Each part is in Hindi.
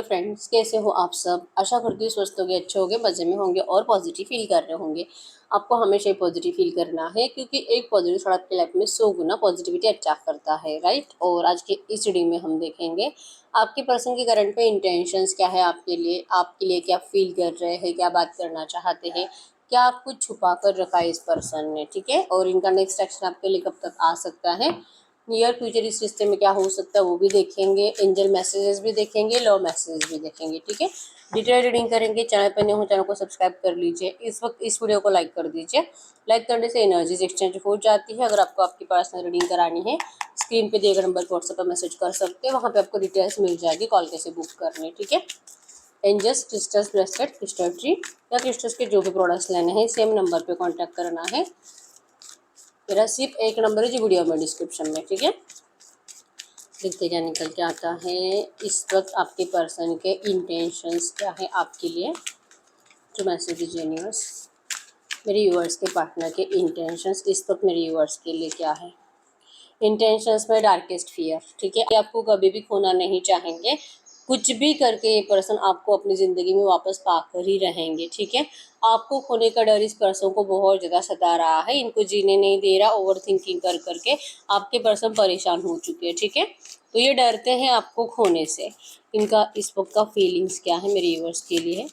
हेलो फ्रेंड्स, कैसे हो आप सब। आशा करती हूँ स्वस्थ होंगे, अच्छे होंगे, मज़े में होंगे और पॉजिटिव फील कर रहे होंगे। आपको हमेशा ही पॉजिटिव फील करना है, क्योंकि एक पॉजिटिव थॉट आपकी लाइफ में 100 गुना पॉजिटिविटी अट्रैक्ट करता है, राइट। और आज के इस रीडिंग में हम देखेंगे आपके पर्सन की करंट में इंटेंशंस क्या है, आपके लिए क्या फील कर रहे हैं, क्या बात करना चाहते हैं, क्या आप कुछ छुपा कर रखा है इस पर्सन ने, ठीक है। और इनका नेक्स्ट एक्शन आपके लिए कब तक आ सकता है, नियर फ्यूचर इस रिश्ते में क्या हो सकता है वो भी देखेंगे, एंजल मैसेजेस भी देखेंगे, लव मैसेजेस भी देखेंगे, ठीक है। डिटेल रीडिंग करेंगे। चैनल पर नहीं हो चैनल को सब्सक्राइब कर लीजिए। इस वक्त इस वीडियो को लाइक कर दीजिए। लाइक करने से एनर्जीज एक्सचेंज हो जाती है। अगर आपको आपकी पर्सनल रीडिंग करानी है, स्क्रीन पे दिए गए नंबर पर व्हाट्सएप पर मैसेज कर सकते हैं। वहाँ पे आपको डिटेल्स मिल जाएगी, कॉल कैसे बुक करनी, ठीक है। Angels, crystals, bracelet, crystal tree या क्रिस्टल्स के जो भी प्रोडक्ट्स लेने हैं सेम नंबर पे कांटेक्ट करना है। मेरा सिर्फ एक नंबर है जो वीडियो में डिस्क्रिप्शन में, ठीक है। देखते क्या निकल के आता है। इस वक्त आपके पर्सन के इंटेंशंस क्या है आपके लिए, जो मैसेज यूनिवर्स। मेरे व्यूअर्स के पार्टनर के इंटेंशंस इस वक्त मेरे व्यूअर्स के लिए क्या है। इंटेंशंस में डार्केस्ट फियर, ठीक है। आपको कभी भी खोना नहीं चाहेंगे। कुछ भी करके ये पर्सन आपको अपनी ज़िंदगी में वापस पाकर ही रहेंगे, ठीक है। आपको खोने का डर इस पर्सन को बहुत ज़्यादा सता रहा है। इनको जीने नहीं दे रहा। ओवर थिंकिंग कर करके आपके पर्सन परेशान हो चुके हैं, ठीक है। तो ये डरते हैं आपको खोने से। इनका इस वक्त का फीलिंग्स क्या है मेरे व्यूअर्स के लिए,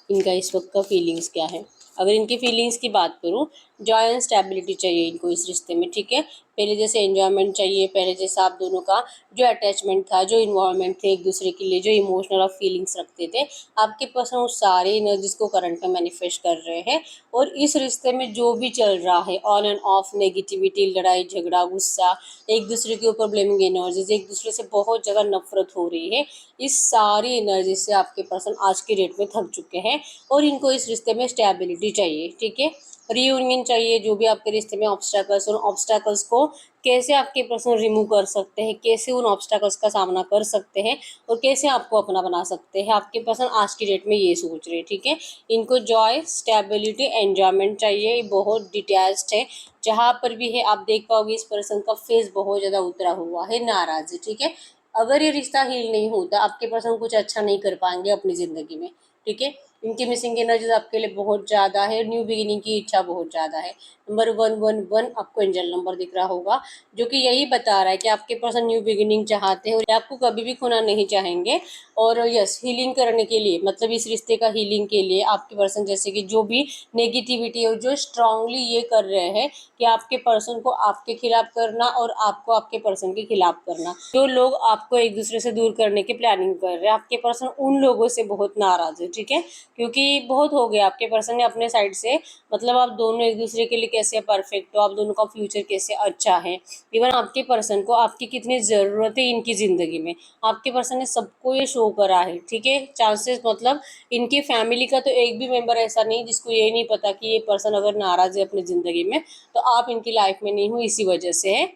इनका इस वक्त का फीलिंग्स क्या है। अगर इनकी फीलिंग्स की बात करूँ, जॉय एंड स्टेबिलिटी चाहिए इनको इस रिश्ते में, ठीक है। पहले जैसे एंजॉयमेंट चाहिए, पहले जैसा आप दोनों का जो अटैचमेंट था, जो इन्वॉल्वमेंट थे एक दूसरे के लिए, जो इमोशनल और फीलिंग्स रखते थे, आपके पर्सन उस सारे एनर्जीज को करंट में मैनिफेस्ट कर रहे हैं। और इस रिश्ते में जो भी चल रहा है, ऑन एंड ऑफ नेगेटिविटी, लड़ाई झगड़ा, गुस्सा, एक दूसरे के ऊपर ब्लेमिंग एनर्जीज, एक दूसरे से बहुत ज़्यादा नफरत हो रही है, इस सारी एनर्जी से आपके पर्सन आज के डेट में थक चुके हैं। और इनको इस रिश्ते में स्टेबिलिटी चाहिए, ठीक है। रीयूनियन चाहिए। जो भी आपके रिश्ते में ऑब्स्टैकल्स, उन ऑब्स्टैकल्स को कैसे आपके पर्सन रिमूव कर सकते हैं, कैसे उन ऑब्स्टैकल्स का सामना कर सकते हैं और कैसे आपको अपना बना सकते हैं, आपके पर्सन आज की डेट में ये सोच रहे हैं, ठीक है। इनको जॉय, स्टेबिलिटी, एंजॉयमेंट चाहिए। बहुत डिटैच्ड है। जहाँ पर भी है आप देख पाओगे इस पर्सन का फेस बहुत ज़्यादा उतरा हुआ है, नाराज है, ठीक है। अगर ये रिश्ता हील नहीं होता, आपके पर्सन कुछ अच्छा नहीं कर पाएंगे अपनी ज़िंदगी में, ठीक है। इनकी मिसिंग एनर्जीज आपके लिए बहुत ज़्यादा है। न्यू बिगिनिंग की इच्छा बहुत ज़्यादा है। नंबर 111 आपको एंजल नंबर दिख रहा होगा, जो कि यही बता रहा है कि आपके पर्सन न्यू बिगिनिंग चाहते हैं और आपको कभी भी खोना नहीं चाहेंगे। और यस, हीलिंग करने के लिए, मतलब इस रिश्ते का हीलिंग के लिए आपके पर्सन जैसे कि जो भी नेगेटिविटी और जो स्ट्रांगली ये कर रहे हैं कि आपके पर्सन को आपके खिलाफ करना और आपको आपके पर्सन के खिलाफ करना, जो लोग आपको एक दूसरे से दूर करने की प्लानिंग कर रहे हैं, आपके पर्सन उन लोगों से बहुत नाराज है, ठीक है। क्योंकि बहुत हो गया आपके पर्सन ने अपने साइड से, मतलब आप दोनों एक दूसरे के लिए कैसे परफेक्ट हो, आप दोनों का फ्यूचर कैसे अच्छा है। इवन आपके पर्सन को आपकी कितनी ज़रूरत है इनकी ज़िंदगी में, आपके पर्सन ने सबको ये शो करा है, ठीक है। चांसेस, मतलब इनकी फैमिली का तो एक भी मेंबर ऐसा नहीं जिसको ये नहीं पता कि ये पर्सन अगर नाराज़ है अपनी ज़िंदगी में तो आप इनकी लाइफ में नहीं हो, इसी वजह से है।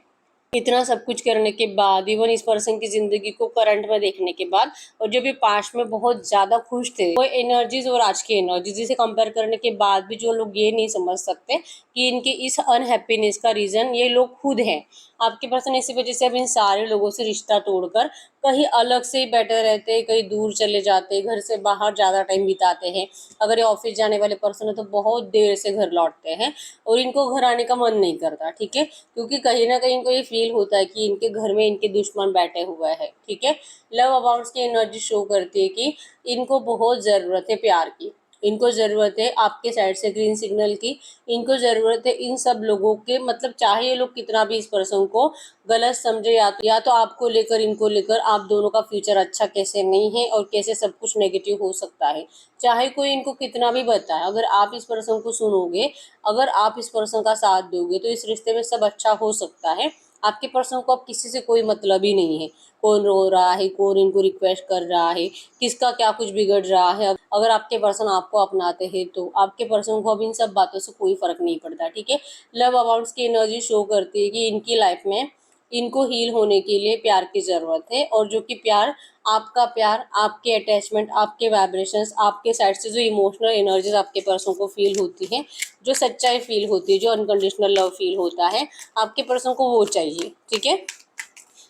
इतना सब कुछ करने के बाद, इवन इस पर्सन की जिंदगी को करंट में देखने के बाद, और जब ये पास्ट में बहुत ज्यादा खुश थे, वो एनर्जीज और आज की एनर्जीज से कंपेयर करने के बाद भी जो लोग ये नहीं समझ सकते कि इनके इस अनहैप्पीनेस का रीजन ये लोग खुद हैं। आपके पर्सन इसी वजह से अब इन सारे लोगों से रिश्ता तोड़कर कहीं अलग से ही बैठे रहते हैं, कहीं दूर चले जाते हैं, घर से बाहर ज़्यादा टाइम बिताते हैं। अगर ये ऑफिस जाने वाले पर्सन है तो बहुत देर से घर लौटते हैं और इनको घर आने का मन नहीं करता, ठीक है। क्योंकि कहीं ना कहीं इनको ये फील होता है कि इनके घर में इनके दुश्मन बैठे हुए हैं, ठीक है। लव अबाउंड्स की एनर्जी शो करती है कि इनको बहुत ज़रूरत है प्यार की, इनको ज़रूरत है आपके साइड से ग्रीन सिग्नल की, इनको ज़रूरत है इन सब लोगों के, मतलब चाहे ये लोग कितना भी इस पर्सन को गलत समझे, या तो आपको लेकर, इनको लेकर आप दोनों का फ्यूचर अच्छा कैसे नहीं है और कैसे सब कुछ नेगेटिव हो सकता है, चाहे कोई इनको कितना भी बताए, अगर आप इस पर्सन को सुनोगे, अगर आप इस पर्सन का साथ दोगे तो इस रिश्ते में सब अच्छा हो सकता है। आपके पर्सन को अब किसी से कोई मतलब ही नहीं है, कौन रो रहा है, कौन इनको रिक्वेस्ट कर रहा है, किसका क्या कुछ बिगड़ रहा है। अगर आपके पर्सन आपको अपनाते हैं तो आपके पर्सन को अब इन सब बातों से कोई फर्क नहीं पड़ता, ठीक है। लव अबाउंड्स की एनर्जी शो करती है कि इनकी लाइफ में इनको हील होने के लिए प्यार की ज़रूरत है, और जो कि प्यार, आपके अटैचमेंट, आपके वाइब्रेशंस, आपके साइड से जो इमोशनल एनर्जीज आपके पर्सन को फील होती है, जो सच्चाई फील होती है, जो अनकंडीशनल लव फील होता है, आपके पर्सन को वो चाहिए, ठीक है।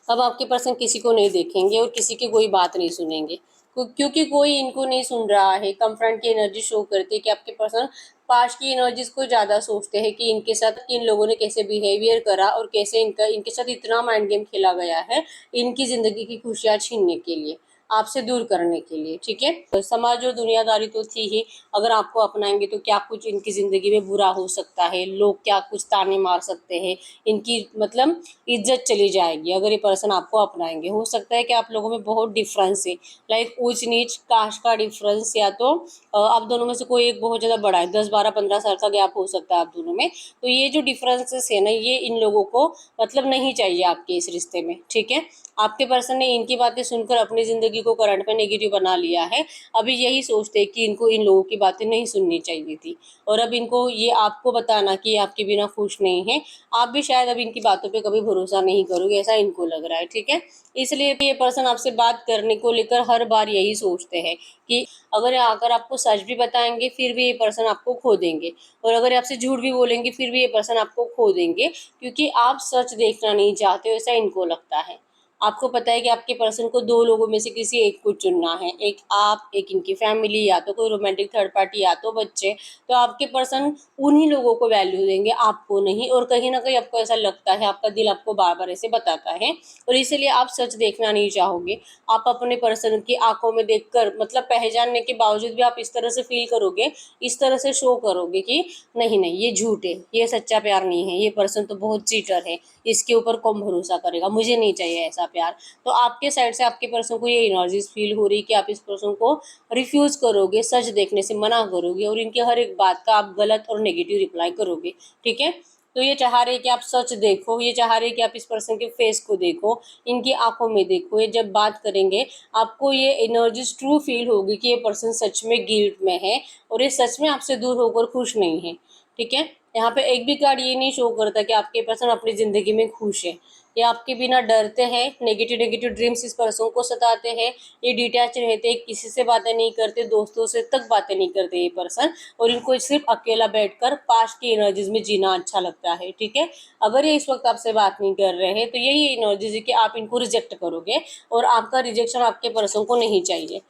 अब आपके पर्सन किसी को नहीं देखेंगे और किसी की कोई बात नहीं सुनेंगे, क्योंकि कोई इनको नहीं सुन रहा है। कन्फ्रंट की एनर्जी शो करती है कि आपके पर्सन पास्ट की एनर्जीज को ज़्यादा सोचते हैं कि इनके साथ इन लोगों ने कैसे बिहेवियर करा और कैसे इनके साथ इतना माइंड गेम खेला गया है इनकी ज़िंदगी की खुशियाँ छीनने के लिए, आपसे दूर करने के लिए। ठीक है, तो समाज और दुनियादारी तो थी ही, अगर आपको अपनाएंगे तो क्या कुछ इनकी ज़िंदगी में बुरा हो सकता है, लोग क्या कुछ ताने मार सकते हैं, इनकी मतलब इज्जत चली जाएगी अगर ये पर्सन आपको अपनाएंगे। हो सकता है कि आप लोगों में बहुत डिफरेंस है, लाइक ऊंच नीच कास्ट का डिफरेंस, या तो आप दोनों में से कोई एक बहुत ज़्यादा बड़ा है, 10 12 15 साल का गैप हो सकता है आप दोनों में। तो ये जो डिफरेंसेस है ना, ये इन लोगों को मतलब नहीं चाहिए आपके इस रिश्ते में। ठीक है, आपके पर्सन ने इनकी बातें सुनकर अपनी ज़िंदगी को करंट में नेगेटिव बना लिया है। अभी यही सोचते हैं कि इनको इन लोगों की बातें नहीं सुननी चाहिए थी, और अब इनको ये आपको बताना कि आपके बिना खुश नहीं है, आप भी शायद अब इनकी बातों पे कभी भरोसा नहीं करोगे, ऐसा इनको लग रहा है। ठीक है, इसलिए ये पर्सन आपसे बात करने को लेकर हर बार यही सोचते हैं कि अगर आकर आपको सच भी बताएंगे फिर भी ये पर्सन आपको खो देंगे, और अगर आपसे झूठ भी बोलेंगे फिर भी ये पर्सन आपको खो देंगे, क्योंकि आप सच देखना नहीं चाहते हो, ऐसा इनको लगता है। आपको पता है कि आपके पर्सन को दो लोगों में से किसी एक को चुनना है, एक आप, एक इनकी फैमिली, या तो कोई रोमांटिक थर्ड पार्टी, या तो बच्चे। तो आपके पर्सन उन्हीं लोगों को वैल्यू देंगे, आपको नहीं। और कहीं ना कहीं आपको ऐसा लगता है, आपका दिल आपको बार बार ऐसे बताता है, और इसीलिए आप सच देखना नहीं चाहोगे। आप अपने पर्सन की आंखों में देखकर मतलब पहचानने के बावजूद भी आप इस तरह से फील करोगे, इस तरह से शो करोगे कि नहीं नहीं ये झूठ है, ये सच्चा प्यार नहीं है, ये पर्सन तो बहुत चीटर है, इसके ऊपर कौन भरोसा करेगा, मुझे नहीं चाहिए ऐसा प्यार। तो आपके साइड से आपके पर्सन को ये एनर्जीज फील हो रही कि आप इस पर्सन को रिफ्यूज करोगे, सच देखने से मना करोगे, और इनके हर एक बात का आप गलत और नेगेटिव रिप्लाई करोगे। ठीक है, तो ये चाह रहे कि आप सच देखो, ये चाह रहे कि आप इस पर्सन के फेस को देखो, इनकी आंखों में देखो। ये जब बात करेंगे आपको ये एनर्जीज ट्रू फील होगी कि ये पर्सन सच में गिल्ट में है, और ये सच में आपसे दूर होकर खुश नहीं है। ठीक है, यहाँ पे एक भी कार्ड ये नहीं शो करता कि आपके पर्सन अपनी ज़िंदगी में खुश है। ये आपके बिना डरते हैं, नेगेटिव नेगेटिव ड्रीम्स इस पर्सन को सताते हैं, ये डिटैच रहते हैं, किसी से बातें नहीं करते, दोस्तों से तक बातें नहीं करते ये पर्सन, और इनको सिर्फ अकेला बैठकर पास्ट की एनर्जीज में जीना अच्छा लगता है। ठीक है, अगर ये इस वक्त आपसे बात नहीं कर रहे हैं तो यही एनर्जीज है कि आप इनको रिजेक्ट करोगे, और आपका रिजेक्शन आपके पर्सन को नहीं चाहिए।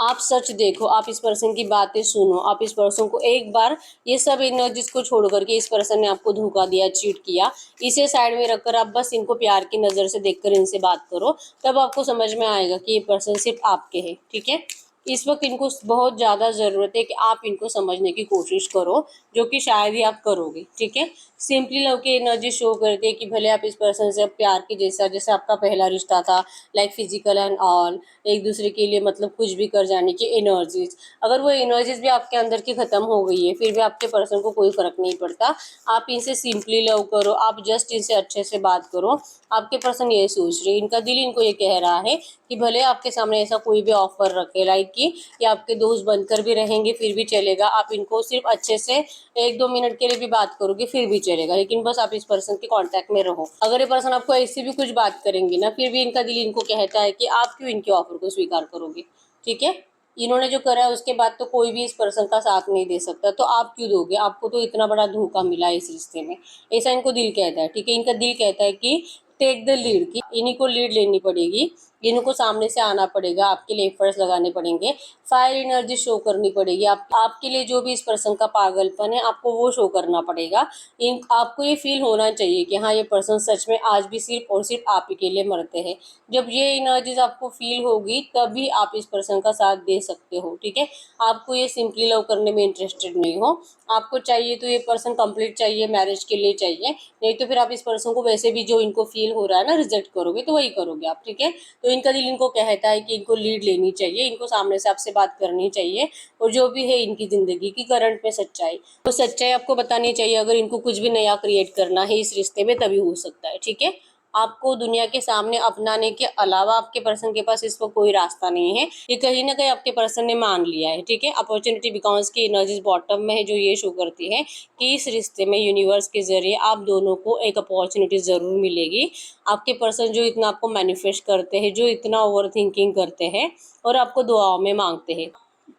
आप सच देखो, आप इस पर्सन की बातें सुनो, आप इस पर्सन को एक बार ये सब एनर्जीज को छोड़ करके, इस पर्सन ने आपको धोखा दिया, चीट किया, इसे साइड में रखकर आप बस इनको प्यार की नज़र से देखकर इनसे बात करो, तब आपको समझ में आएगा कि ये पर्सन सिर्फ आपके है। ठीक है, इस वक्त इनको बहुत ज़्यादा ज़रूरत है कि आप इनको समझने की कोशिश करो, जो कि शायद ही आप करोगे। ठीक है, सिंपली लव की एनर्जी शो करती है कि भले आप इस पर्सन से प्यार के जैसा, जैसे आपका पहला रिश्ता था, लाइक फिजिकल एंड ऑल, एक दूसरे के लिए मतलब कुछ भी कर जाने की एनर्जीज, अगर वो एनर्जीज भी आपके अंदर की ख़त्म हो गई है फिर भी आपके पर्सन को कोई फ़र्क नहीं पड़ता। आप इनसे सिंपली लव करो, आप जस्ट इनसे अच्छे से बात करो। आपके पर्सन ये सोच रहे, इनका दिल इनको ये कह रहा है कि भले आपके सामने ऐसा कोई भी ऑफर रखे, लाइक कि ये आपके दोस्त बनकर भी रहेंगे फिर भी चलेगा, आप इनको सिर्फ अच्छे से 1 2 मिनट के लिए भी बात करोगे फिर भी चलेगा, लेकिन बस आप इस पर्सन के कांटेक्ट में रहो। अगर ये पर्सन आपको ऐसी भी कुछ बात करेंगे ना, फिर भी इनका दिल इनको कहता है कि आप क्यों इनके ऑफर को स्वीकार करोगे। ठीक है, इन्होंने जो करा है उसके बाद तो कोई भी इस पर्सन का साथ नहीं दे सकता, तो आप क्यों दोगे, आपको तो इतना बड़ा धोखा मिला है इस रिश्ते में, ऐसा इनको दिल कहता है। ठीक है, इनका दिल कहता है कि टेक द लीड, कि इन्हीं को लीड लेनी पड़ेगी, इनको सामने से आना पड़ेगा, आपके लिए एफर्ट्स लगाने पड़ेंगे, फायर एनर्जी शो करनी पड़ेगी, आपके लिए जो भी इस पर्सन का पागलपन है आपको वो शो करना पड़ेगा। इन आपको ये फील होना चाहिए कि हाँ ये पर्सन सच में आज भी सिर्फ और सिर्फ आप ही के लिए मरते हैं। जब ये एनर्जीज आपको फील होगी तभी आप इस पर्सन का साथ दे सकते हो। ठीक है, आपको ये सिंपली लव करने में इंटरेस्टेड नहीं हो, आपको चाहिए तो ये पर्सन कंप्लीट चाहिए, मैरिज के लिए चाहिए, नहीं तो फिर आप इस पर्सन को वैसे भी जो इनको फील हो रहा है ना रिजेक्ट करोगे, तो वही करोगे आप। ठीक है, तो इनका दिल इनको कहता है कि इनको लीड लेनी चाहिए, इनको सामने से आपसे बात करनी चाहिए, और जो भी है इनकी ज़िंदगी की करंट में सच्चाई, तो सच्चाई आपको बतानी चाहिए। अगर इनको कुछ भी नया क्रिएट करना है इस रिश्ते में तभी हो सकता है। ठीक है, आपको दुनिया के सामने अपनाने के अलावा आपके पर्सन के पास इसको कोई रास्ता नहीं है, ये कहीं ना कहीं आपके पर्सन ने मान लिया है। ठीक है, अपॉर्चुनिटी बिकॉज की एनर्जीज बॉटम में है, जो ये शो करती है कि इस रिश्ते में यूनिवर्स के जरिए आप दोनों को एक अपॉर्चुनिटी ज़रूर मिलेगी। आपके पर्सन जो इतना आपको मैनिफेस्ट करते हैं, जो इतना ओवर थिंकिंग करते हैं और आपको दुआओं में मांगते हैं,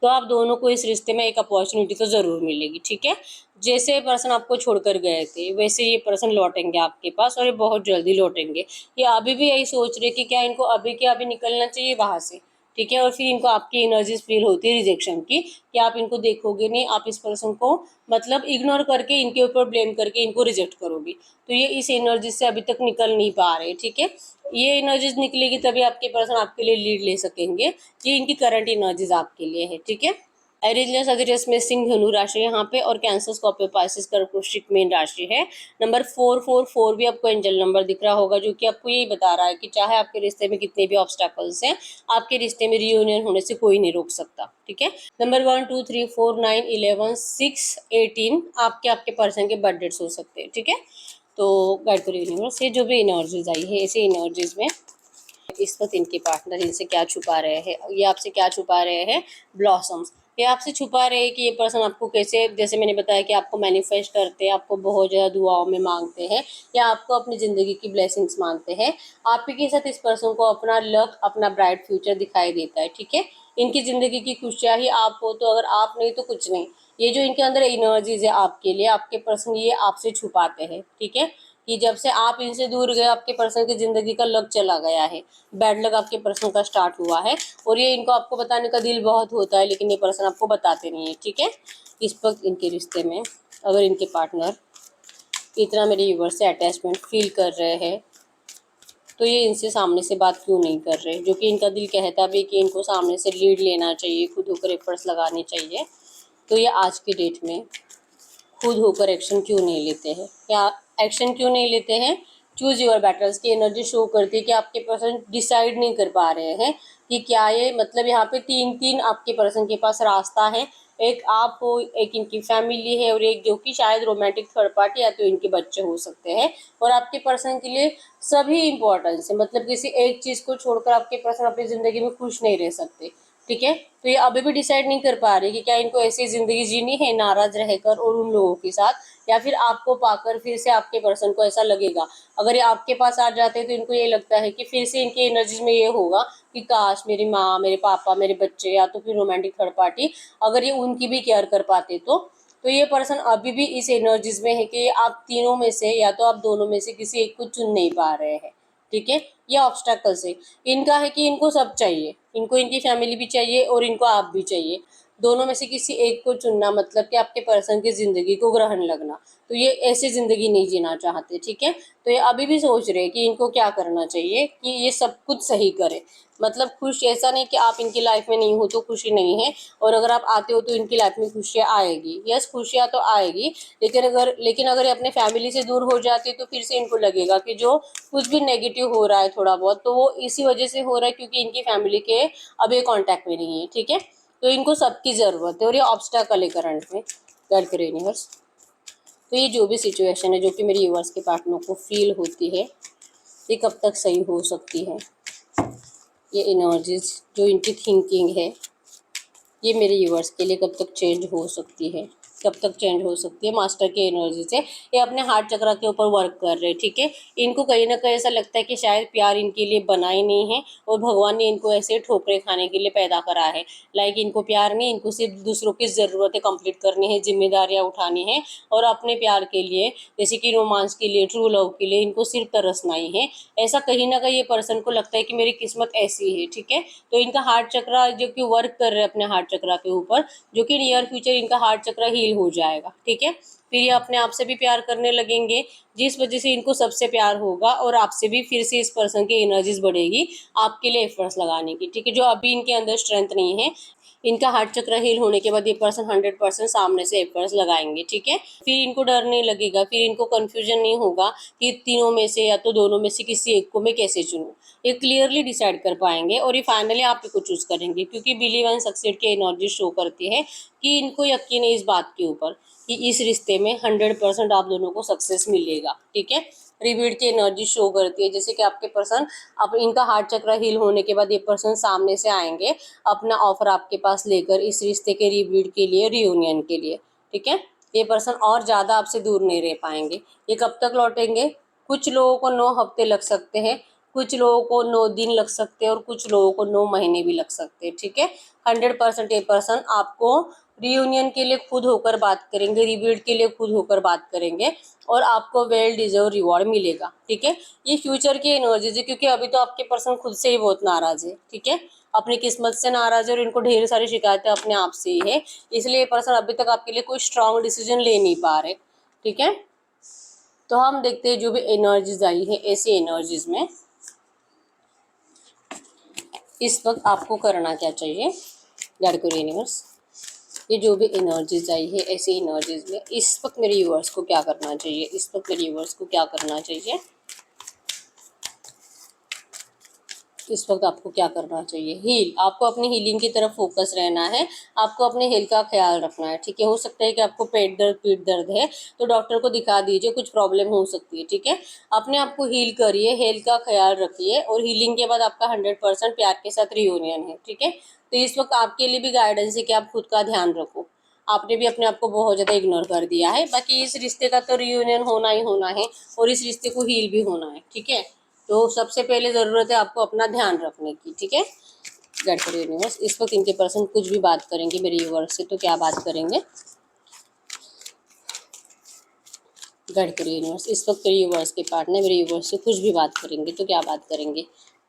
तो आप दोनों को इस रिश्ते में एक अपॉर्चुनिटी तो ज़रूर मिलेगी। ठीक है, जैसे पर्सन आपको छोड़कर गए थे वैसे ये पर्सन लौटेंगे आपके पास, और ये बहुत जल्दी लौटेंगे। ये अभी भी यही सोच रहे कि क्या इनको अभी के अभी निकलना चाहिए वहाँ से, ठीक है। और फिर इनको आपकी एनर्जीज फील होती है रिजेक्शन की, कि आप इनको देखोगे नहीं, आप इस पर्सन को मतलब इग्नोर करके इनके ऊपर ब्लेम करके इनको रिजेक्ट करोगे। तो ये इस एनर्जी से अभी तक निकल नहीं पा रहे, ठीक है। ये एनर्जीज निकलेगी तभी आपके पर्सन आपके लिए लीड ले सकेंगे। ये इनकी करंट एनर्जीज आपके लिए है, ठीक है। एरिजियस सजिटेरियस में सिंह धनु राशि है यहाँ पे, और कैंसर स्कॉर्पियो पाइसेस कर्क वृश्चिक मेन राशि है। नंबर 444 भी आपको एंजल नंबर दिख रहा होगा, जो कि आपको यही बता रहा है कि चाहे आपके रिश्ते में कितने भी ऑब्स्टैकल्स हैं, आपके रिश्ते में रियूनियन होने से कोई नहीं रोक सकता, ठीक है। नंबर 1 2 3 4 9 11 6 18 आपके आपके पर्सन के बर्थ डेट्स हो सकते हैं, ठीक है। तो गाइड करिए यूनिवर्स, ये जो भी एनर्जीज आई है ऐसे एनर्जीज में इस वक्त इनके पार्टनर इनसे क्या छुपा रहे हैं, ये आपसे क्या छुपा रहे हैं। ब्लॉसम्स, ये आपसे छुपा रहे हैं कि ये पर्सन आपको कैसे, जैसे मैंने बताया कि आपको मैनिफेस्ट करते हैं, आपको बहुत ज़्यादा दुआओं में मांगते हैं, या आपको अपनी ज़िंदगी की ब्लेसिंग्स मांगते हैं। आपके साथ इस पर्सन को अपना लक, अपना ब्राइट फ्यूचर दिखाई देता है, ठीक है। इनकी ज़िंदगी की खुशियाँ ही आप हो, तो अगर आप नहीं तो कुछ नहीं। ये जो इनके अंदर एनर्जीज है आपके लिए, आपके पर्सन ये आपसे छुपाते हैं, ठीक है। कि जब से आप इनसे दूर गए आपके पर्सन की ज़िंदगी का लक चला गया है, बैड लक आपके पर्सन का स्टार्ट हुआ है, और ये इनको आपको बताने का दिल बहुत होता है, लेकिन ये पर्सन आपको बताते नहीं है, ठीक है। इस वक्त इनके रिश्ते में अगर इनके पार्टनर इतना मेरे व्यूअर्स से अटैचमेंट फील कर रहे हैं, तो ये इनसे सामने से बात क्यों नहीं कर रहे, जो कि इनका दिल कहता भी कि इनको सामने से लीड लेना चाहिए, खुद होकर एफर्ट्स लगाने चाहिए। तो ये आज की डेट में खुद होकर एक्शन क्यों नहीं लेते हैं, क्या एक्शन क्यों नहीं लेते हैं। चूज योर बैटल्स की एनर्जी शो करती है कि आपके पर्सन डिसाइड नहीं कर पा रहे हैं कि क्या ये, मतलब यहाँ पे तीन आपके पर्सन के पास रास्ता है। एक आप हो, एक इनकी फैमिली है, और एक जो कि शायद रोमांटिक थर्ड पार्टी या तो इनके बच्चे हो सकते हैं। और आपके पर्सन के लिए सभी इंपॉर्टेंस है, मतलब किसी एक चीज़ को छोड़कर आपके पर्सन अपनी ज़िंदगी में खुश नहीं रह सकते, ठीक है। तो ये अभी भी डिसाइड नहीं कर पा रहे कि क्या इनको ऐसी जिंदगी जीनी है नाराज रहकर और उन लोगों के साथ, या फिर आपको पाकर फिर से आपके पर्सन को ऐसा लगेगा। अगर ये आपके पास आ जाते हैं तो इनको ये लगता है कि फिर से इनके एनर्जीज में ये होगा कि काश मेरी माँ, मेरे पापा, मेरे बच्चे, या तो फिर रोमांटिक थर्ड पार्टी अगर ये उनकी भी केयर कर पाते तो ये पर्सन अभी भी इस एनर्जीज में है कि आप तीनों में से या तो आप दोनों में से किसी एक को चुन नहीं पा रहे हैं, ठीक है। ये ऑब्स्टैकल्स है इनका, है कि इनको सब चाहिए, इनको इनकी फैमिली भी चाहिए और इनको आप भी चाहिए। दोनों में से किसी एक को चुनना मतलब कि आपके पर्सन की ज़िंदगी को ग्रहण लगना। तो ये ऐसी ज़िंदगी नहीं जीना चाहते, ठीक है। तो ये अभी भी सोच रहे हैं कि इनको क्या करना चाहिए कि ये सब कुछ सही करे, मतलब खुश, ऐसा नहीं कि आप इनकी लाइफ में नहीं हो तो खुशी नहीं है, और अगर आप आते हो तो इनकी लाइफ में खुशियाँ आएगी। यस, खुशियाँ तो आएगी, लेकिन अगर ये अपने फैमिली से दूर हो जाते तो फिर से इनको लगेगा कि जो कुछ भी नेगेटिव हो रहा है थोड़ा बहुत, तो वो इसी वजह से हो रहा है क्योंकि इनकी फैमिली के अब ये कांटेक्ट में नहीं है, ठीक है। तो इनको सबकी ज़रूरत है, और ये ऑब्स्टैकल है करंट में। गाइड करें यूनिवर्स, तो ये जो भी सिचुएशन है जो कि मेरी यूनिवर्स के पार्टनर को फील होती है, ये कब तक सही हो सकती है। ये एनर्जीज जो इनकी थिंकिंग है, ये मेरे यूवर्स के लिए कब तक चेंज हो सकती है, कब तक चेंज हो सकती है। मास्टर की एनर्जी से ये अपने हार्ट चक्र के ऊपर वर्क कर रहे हैं, ठीक है। इनको कहीं ना कहीं ऐसा लगता है कि शायद प्यार इनके लिए बना ही नहीं है, और भगवान ने इनको ऐसे ठोकरे खाने के लिए पैदा करा है। लाइक इनको प्यार नहीं, इनको सिर्फ दूसरों की ज़रूरतें कंप्लीट करनी है, जिम्मेदारियाँ उठानी है, और अपने प्यार के लिए, जैसे कि रोमांस के लिए, ट्रू लव के लिए इनको सिर्फ तरसना ही है। ऐसा कहीं ना कहीं ये पर्सन को लगता है कि मेरी किस्मत ऐसी है, ठीक है। तो इनका हार्ट चक्र जो कि वर्क कर रहे हैं अपने हार्ट चक्र के ऊपर, जो कि नियर फ्यूचर इनका हार्ट चक्र हील हो जाएगा, ठीक है। फिर ये अपने आप से भी प्यार करने लगेंगे, जिस वजह से इनको सबसे प्यार होगा, और आपसे भी फिर से इस पर्सन की एनर्जीज बढ़ेगी आपके लिए एफर्ट्स लगाने की, ठीक है। जो अभी इनके अंदर स्ट्रेंथ नहीं है, इनका हार्ट चक्र हील होने के बाद ये पर्सन 100% सामने से एफर्ट्स लगाएंगे, ठीक है। फिर इनको डर नहीं लगेगा, फिर इनको कंफ्यूजन नहीं होगा कि तीनों में से या तो दोनों में से किसी एक को मैं कैसे चुनूं। ये क्लियरली डिसाइड कर पाएंगे, और ये फाइनली आप ही को चूज करेंगे, क्योंकि बिलीव एंड सक्सेड की एनर्जी शो करती है कि इनको यकीन है इस बात के ऊपर कि इस रिश्ते में 100% आप दोनों को सक्सेस मिलेगा, ठीक है। रिबीट की एनर्जी शो करती है, जैसे कि आपके पर्सन, अब इनका हार्ट चक्र हील होने के बाद ये पर्सन सामने से आएंगे अपना ऑफर आपके पास लेकर इस रिश्ते के रिबीट के लिए, रियूनियन के लिए, ठीक है। ये पर्सन और ज़्यादा आपसे दूर नहीं रह पाएंगे। ये कब तक लौटेंगे, कुछ लोगों को 9 हफ्ते लग सकते हैं, कुछ लोगों को 9 दिन लग सकते हैं, और कुछ लोगों को 9 महीने भी लग सकते हैं, ठीक है। 100% ये पर्सन आपको रीयूनियन के लिए खुद होकर बात करेंगे, रिबिल्ड के लिए खुद होकर बात करेंगे और आपको वेल डिजर्व रिवॉर्ड मिलेगा। ठीक है, ये फ्यूचर की एनर्जीज है, क्योंकि अभी तो आपके पर्सन खुद से ही बहुत नाराज है। ठीक है, अपनी किस्मत से नाराज है और इनको ढेर सारी शिकायतें अपने आप से ही है, इसलिए ये पर्सन अभी तक आपके लिए कोई स्ट्रांग डिसीजन ले नहीं पा रहे। ठीक है, तो हम देखते हैं जो भी एनर्जीज आई है, ऐसी एनर्जीज में इस वक्त आपको करना क्या चाहिए। गॉड को यूनिवर्स, ये जो भी एनर्जीज आई है, ऐसी एनर्जीज में इस वक्त मेरे व्यूअर्स को क्या करना चाहिए, इस वक्त मेरे व्यूअर्स को क्या करना चाहिए, इस वक्त आपको क्या करना चाहिए। हील, आपको अपनी हीलिंग की तरफ फोकस रहना है, आपको अपने हेल्थ का ख्याल रखना है। ठीक है, हो सकता है कि आपको पेट दर्द, पीठ दर्द है तो डॉक्टर को दिखा दीजिए, कुछ प्रॉब्लम हो सकती है। ठीक है, अपने आप को हील करिए, हेल्थ का ख्याल रखिए और हीलिंग के बाद आपका 100% प्यार के साथ रियूनियन है। ठीक है, तो इस वक्त आपके लिए भी गाइडेंस है कि आप खुद का ध्यान रखो। आपने भी अपने आप को बहुत ज़्यादा इग्नोर कर दिया है। बाकी इस रिश्ते का तो रियूनियन होना ही होना है और इस रिश्ते को हील भी होना है। ठीक है, तो सबसे पहले ज़रूरत है आपको अपना ध्यान रखने की। ठीक है, गॉड फॉर यूनिवर्स, इस वक्त इनके पर्सन कुछ भी बात करेंगे मेरे यूनिवर्स से, तो क्या बात करेंगे। गॉड फॉर यूनिवर्स, इस वक्त मेरे यूनिवर्स के पार्टनर मेरे यूनिवर्स से कुछ भी बात करेंगे तो क्या बात करेंगे।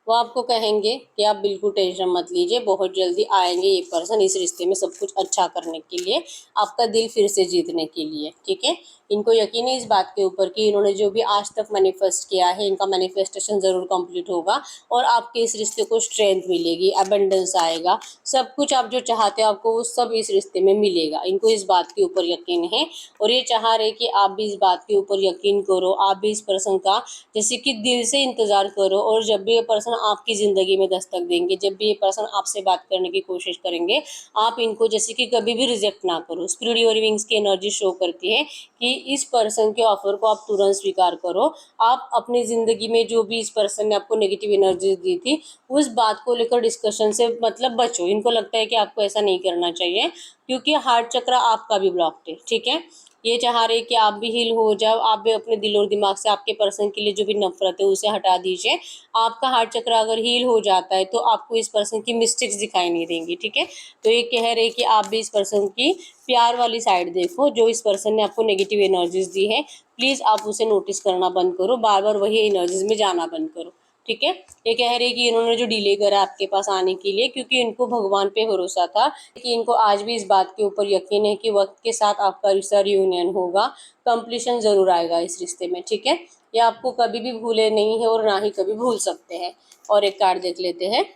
वो आपको कहेंगे कि आप बिल्कुल टेंशन मत लीजिए, बहुत जल्दी आएंगे ये पर्सन इस रिश्ते में सब कुछ अच्छा करने के लिए, आपका दिल फिर से जीतने के लिए। ठीक है, इनको यकीन है इस बात के ऊपर कि इन्होंने जो भी आज तक मैनिफेस्ट किया है, इनका मैनिफेस्टेशन ज़रूर कंप्लीट होगा और आपके इस रिश्ते को स्ट्रेंथ मिलेगी, अबंडेंस आएगा, सब कुछ आप जो चाहते हो आपको वो सब इस रिश्ते में मिलेगा। इनको इस बात के ऊपर यकीन है और ये चाह रहे कि आप भी इस बात के ऊपर यकीन करो, आप भी इस पर्सन का जैसे कि दिल से इंतज़ार करो और जब भी ये पर्सन आपकी ज़िंदगी में दस्तक देंगे, जब भी ये पर्सन आपसे बात करने की कोशिश करेंगे, आप इनको जैसे कि कभी भी रिजेक्ट ना करो। स्पिरिट और विंग्स की एनर्जी शो करती है कि इस पर्सन के ऑफर को आप तुरंत स्वीकार करो। आप अपनी ज़िंदगी में जो भी इस पर्सन ने आपको नेगेटिव एनर्जी दी थी, उस बात को लेकर डिस्कशन से मतलब बचो। इनको लगता है कि आपको ऐसा नहीं करना चाहिए क्योंकि हार्ट चक्र आपका भी ब्लॉक्ड है। ठीक है, ये चाह रहे कि आप भी हील हो जाओ, आप भी अपने दिल और दिमाग से आपके पर्सन के लिए जो भी नफरत है उसे हटा दीजिए। आपका हार्ट चक्र अगर हील हो जाता है तो आपको इस पर्सन की मिस्टेक्स दिखाई नहीं देंगी। ठीक है, तो ये कह रहे कि आप भी इस पर्सन की प्यार वाली साइड देखो, जो इस पर्सन ने आपको नेगेटिव एनर्जीज दी है प्लीज़ आप उसे नोटिस करना बंद करो, बार बार वही एनर्जीज में जाना बंद करो। ठीक है, ये कह रहे कि इन्होंने जो डिले करा आपके पास आने के लिए, क्योंकि इनको भगवान पे भरोसा था कि इनको आज भी इस बात के ऊपर यकीन है कि वक्त के साथ आपका रिश्ता रियूनियन होगा, कंप्लीशन ज़रूर आएगा इस रिश्ते में। ठीक है, ये आपको कभी भी भूले नहीं है और ना ही कभी भूल सकते हैं। और एक कार्ड देख लेते हैं,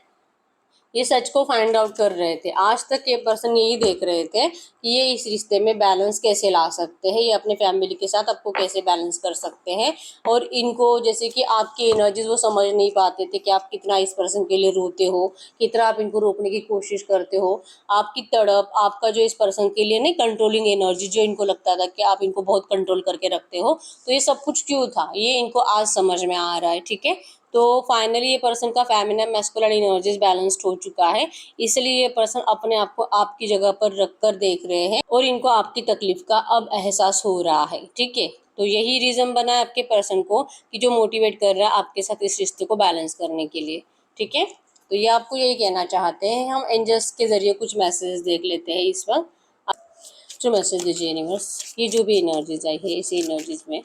ये सच को फाइंड आउट कर रहे थे। आज तक ये पर्सन यही देख रहे थे कि ये इस रिश्ते में बैलेंस कैसे ला सकते हैं, ये अपने फैमिली के साथ आपको कैसे बैलेंस कर सकते हैं। और इनको जैसे कि आपकी एनर्जीज वो समझ नहीं पाते थे कि आप कितना इस पर्सन के लिए रोते हो, कितना आप इनको रोकने की कोशिश करते हो, आपकी तड़प, आपका जो इस पर्सन के लिए नहीं कंट्रोलिंग एनर्जी, जो इनको लगता था कि आप इनको बहुत कंट्रोल करके रखते हो, तो ये सब कुछ क्यों था, ये इनको आज समझ में आ रहा है। ठीक है, तो फाइनली ये पर्सन का फेमिनिन मैस्कुलिन एनर्जीज बैलेंस्ड हो चुका है, इसलिए ये पर्सन अपने आप को आपकी जगह पर रखकर देख रहे हैं और इनको आपकी तकलीफ का अब एहसास हो रहा है। ठीक है, तो यही रीज़न बना है आपके पर्सन को कि जो मोटिवेट कर रहा है आपके साथ इस रिश्ते को बैलेंस करने के लिए। ठीक है, तो ये आपको यही कहना चाहते हैं। हम एंजल्स के ज़रिए कुछ मैसेज देख लेते हैं इस वक्त। जो मैसेज दीजिए यूनिवर्स, ये जो भी एनर्जीज आई है इसी एनर्जीज में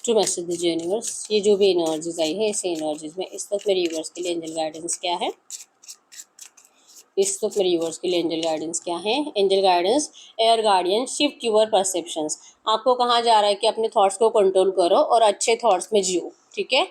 जो मैसेज दीजिए यूनिवर्स, ये जो भी एनर्जीज आई है इसी एनर्जीज में इस वक्त मेरे यूनिवर्स के लिए एंजल गाइडेंस क्या है, इस वक्त मेरे यूनिवर्स के लिए एंजल गाइडेंस क्या है। Angel guidance, are guardian shift your perceptions, आपको कहा जा रहा है कि अपने थॉट्स को कंट्रोल करो और अच्छे थॉट्स में जियो। ठीक है,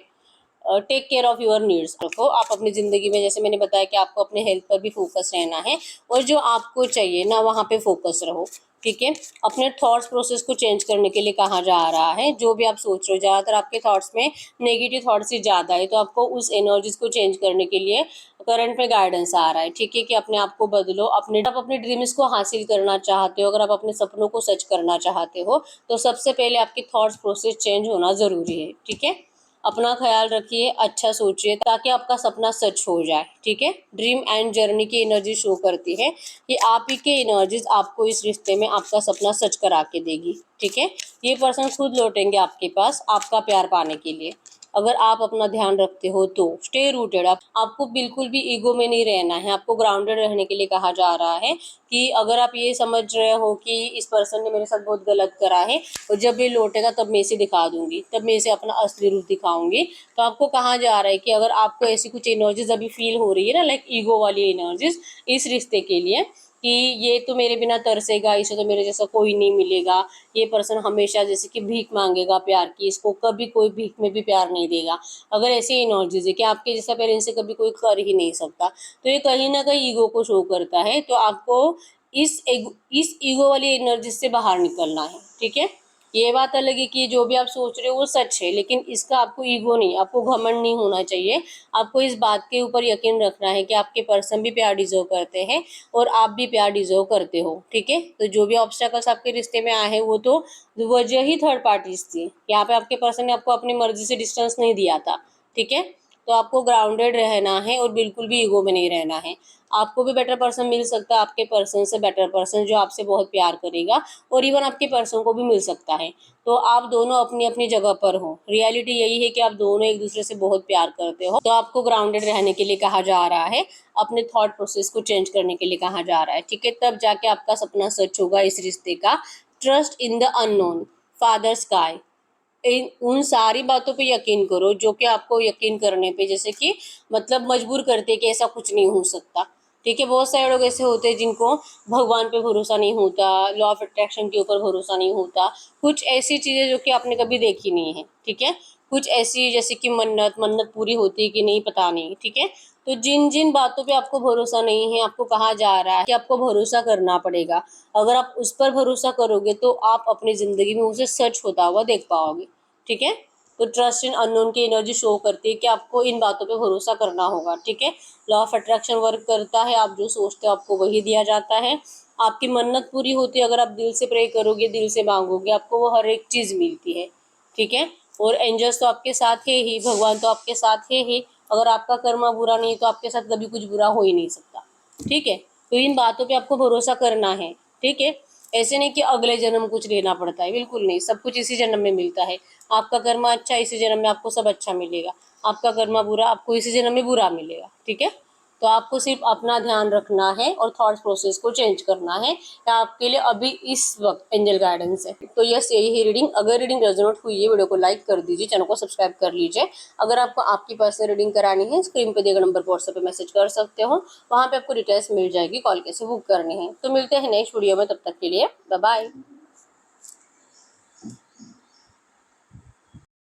take care of your needs रखो। आप अपनी ज़िंदगी में जैसे मैंने बताया कि आपको अपने हेल्थ पर भी फोकस रहना है और जो आपको चाहिए ना वहाँ पे फोकस रहो। ठीक है, अपने थॉट्स प्रोसेस को चेंज करने के लिए कहा जा रहा है। जो भी आप सोच रहे हो, ज़्यादातर आपके थॉट्स में नेगेटिव थॉट्स ही ज़्यादा है, तो आपको उस एनर्जीज को चेंज करने के लिए करंट में गाइडेंस आ रहा है। ठीक है, कि अपने आप को बदलो, आप अपने ड्रीम्स को हासिल करना चाहते हो, अगर आप अपने सपनों को सच करना चाहते हो तो सबसे पहले आपकी थॉट्स प्रोसेस चेंज होना ज़रूरी है। ठीक है, अपना ख्याल रखिए, अच्छा सोचिए ताकि आपका सपना सच हो जाए। ठीक है, ड्रीम एंड जर्नी की एनर्जी शो करती है कि आप ही के एनर्जीज आपको इस रिश्ते में आपका सपना सच करा के देगी। ठीक है, ये पर्सन खुद लौटेंगे आपके पास आपका प्यार पाने के लिए। अगर आप अपना ध्यान रखते हो तो स्टे रूटेड। आपको बिल्कुल भी ईगो में नहीं रहना है, आपको ग्राउंडेड रहने के लिए कहा जा रहा है कि अगर आप ये समझ रहे हो कि इस पर्सन ने मेरे साथ बहुत गलत करा है और जब ये लौटेगा तब मैं इसे दिखा दूंगी, तब मैं इसे अपना असली रूप दिखाऊंगी, तो आपको कहा जा रहा है कि अगर आपको ऐसी कुछ एनर्जीज अभी फील हो रही है ना, लाइक ईगो वाली एनर्जीज इस रिश्ते के लिए, कि ये तो मेरे बिना तरसेगा, इसे तो मेरे जैसा कोई नहीं मिलेगा, ये पर्सन हमेशा जैसे कि भीख मांगेगा प्यार की, इसको कभी कोई भीख में भी प्यार नहीं देगा, अगर ऐसी एनर्जीज है कि आपके जैसा प्यार इनसे कभी कोई कर ही नहीं सकता, तो ये कहीं ना कहीं ईगो को शो करता है। तो आपको इस ईगो वाली एनर्जी से बाहर निकलना है, ठीक है। ये बात अलग है कि जो भी आप सोच रहे हो वो सच है, लेकिन इसका आपको ईगो नहीं, आपको घमंड नहीं होना चाहिए। आपको इस बात के ऊपर यकीन रखना है कि आपके पर्सन भी प्यार डिजर्व करते हैं और आप भी प्यार डिजर्व करते हो, ठीक है। तो जो भी ऑब्स्टेकल्स आपके रिश्ते में आए हैं वो तो वजह ही थर्ड पार्टीज थी, यहाँ पे आपके पर्सन ने आपको अपनी मर्जी से डिस्टेंस नहीं दिया था, ठीक है। तो आपको ग्राउंडेड रहना है और बिल्कुल भी ईगो में नहीं रहना है। आपको भी बेटर पर्सन मिल सकता है, आपके पर्सन से बेटर पर्सन जो आपसे बहुत प्यार करेगा, और इवन आपके पर्सन को भी मिल सकता है। तो आप दोनों अपनी अपनी जगह पर हो, रियलिटी यही है कि आप दोनों एक दूसरे से बहुत प्यार करते हो। तो आपको ग्राउंडेड रहने के लिए कहा जा रहा है, अपने थॉट प्रोसेस को चेंज करने के लिए कहा जा रहा है, ठीक है। तब जाके आपका सपना सच होगा इस रिश्ते का। Trust in the unknown, father sky, उन सारी बातों पे यकीन करो जो कि आपको यकीन करने पे जैसे कि मतलब मजबूर करते कि ऐसा कुछ नहीं हो सकता, ठीक है। बहुत सारे लोग ऐसे होते हैं जिनको भगवान पे भरोसा नहीं होता, लॉ ऑफ अट्रैक्शन के ऊपर भरोसा नहीं होता, कुछ ऐसी चीजें जो कि आपने कभी देखी नहीं है, ठीक है। कुछ ऐसी जैसे कि मन्नत मन्नत पूरी होती है कि नहीं पता नहीं, ठीक है। तो जिन जिन बातों पे आपको भरोसा नहीं है, आपको कहा जा रहा है कि आपको भरोसा करना पड़ेगा। अगर आप उस पर भरोसा करोगे तो आप अपनी जिंदगी में उसे सच होता हुआ देख पाओगे, ठीक है। तो ट्रस्ट इन अननोन की एनर्जी शो करती है कि आपको इन बातों पे भरोसा करना होगा, ठीक है। लॉ ऑफ अट्रैक्शन वर्क करता है, आप जो सोचते हो आपको वही दिया जाता है। आपकी मन्नत पूरी होती है, अगर आप दिल से प्रे करोगे, दिल से मांगोगे, आपको वो हर एक चीज मिलती है, ठीक है। और एंजल्स तो आपके साथ है ही, भगवान तो आपके साथ है ही। अगर आपका कर्म बुरा नहीं तो आपके साथ कभी कुछ बुरा हो ही नहीं सकता, ठीक है। तो इन बातों पे आपको भरोसा करना है, ठीक है। ऐसे नहीं कि अगले जन्म कुछ लेना पड़ता है, बिल्कुल नहीं, सब कुछ इसी जन्म में मिलता है। आपका कर्म अच्छा, इसी जन्म में आपको सब अच्छा मिलेगा। आपका कर्म बुरा, आपको इसी जन्म में बुरा मिलेगा, ठीक है। तो आपको सिर्फ अपना ध्यान रखना है और थॉट प्रोसेस को चेंज करना है। आपके लिए अभी इस वक्त एंजल गाइडेंस है। तो यस, यही है रीडिंग। अगर रीडिंग रेजोनेट हुई है, वीडियो को लाइक कर दीजिए, चैनल को सब्सक्राइब कर लीजिए। अगर आपको आपकी पर्सनल रीडिंग करानी है, स्क्रीन पे दिए गए नंबर पर व्हाट्सएप पे मैसेज कर सकते हो, वहाँ पे आपको डिटेल्स मिल जाएगी, कॉल कैसे बुक करनी है। तो मिलते हैं नेक्स्ट वीडियो में, तब तक के लिए बाय बाय।